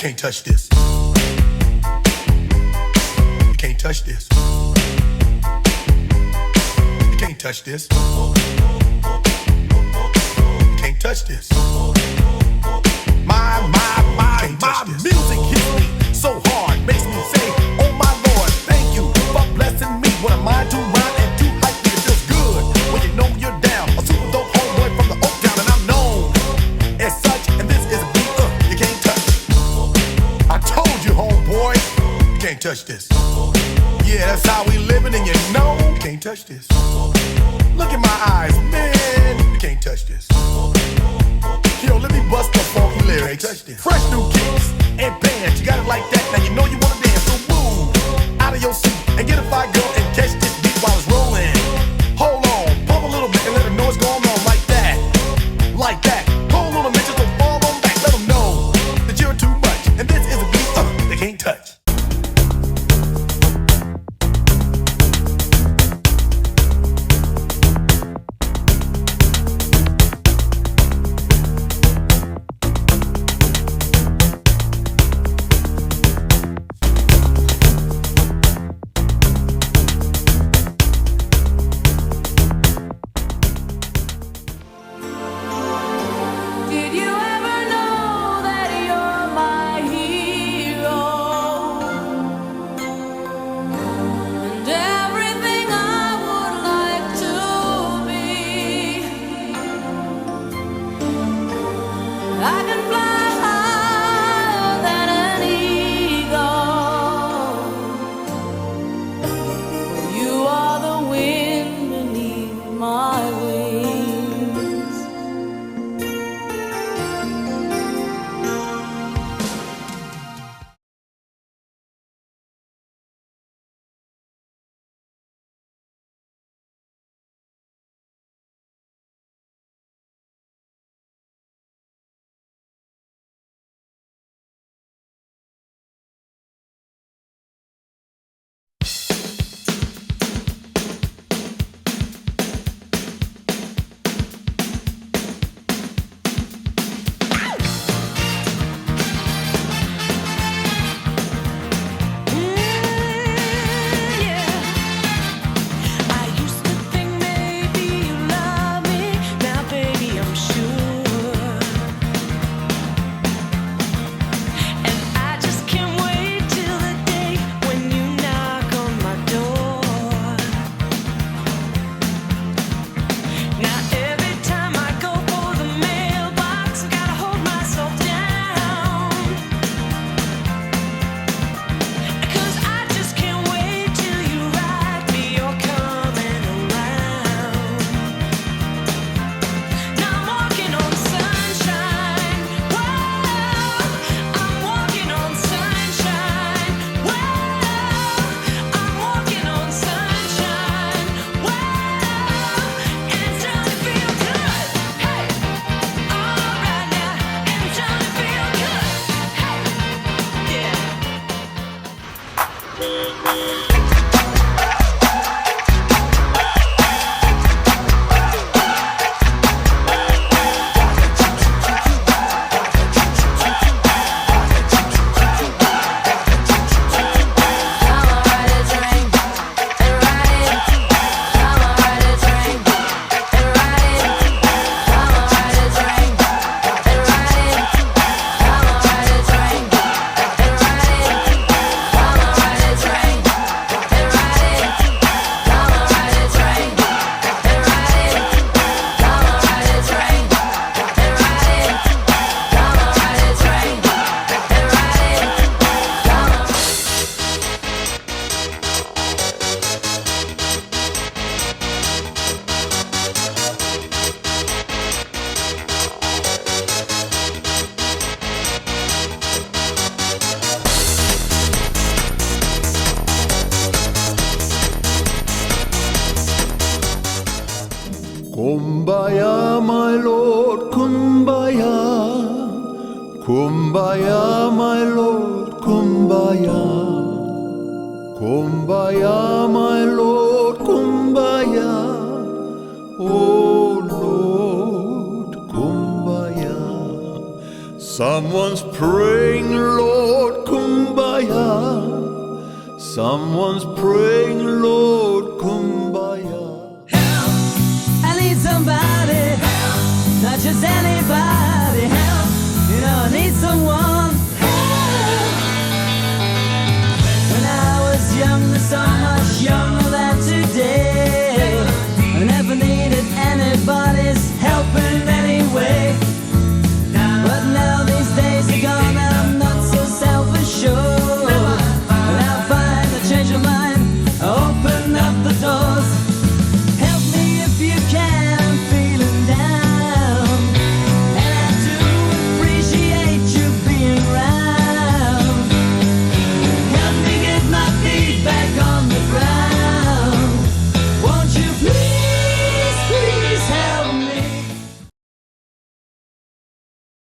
can't touch this. You can't touch this. You can't touch this. You can't touch this. My music hits me so hard, makes me say, oh my Lord, thank you for blessing me. What am I to rhyme and to hype me? It feels good when you know you're down. A super dope homeboy from the Oak Town, and I'm known as such. And this is a beat you can't touch. I told you, homeboy, you can't touch this. Yeah, that's how we living, and you know you can't touch this. Look in my eyes, man, you can't touch this. Yo, let me bust the funky lyrics. Fresh new kicks and bands, you got it like that. Now you know you wanna dance, so move out of your seat and get a fire girl and catch this beat while it's rolling. Hold on, pump a little bit and let them know what's going on like that. Like that. Hold on a minute, just don't fall on back. Let them know that you're too much, and this is a beat they can't touch. Kumbaya, my Lord, kumbaya. Kumbaya, my Lord, kumbaya. Kumbaya, my Lord, kumbaya. Oh Lord, kumbaya. Someone's praying, Lord. Someone's praying, Lord, kumbaya. Help! I need somebody. Help! Not just anybody. Help! You know, I need someone. Help! When I was young, so much younger.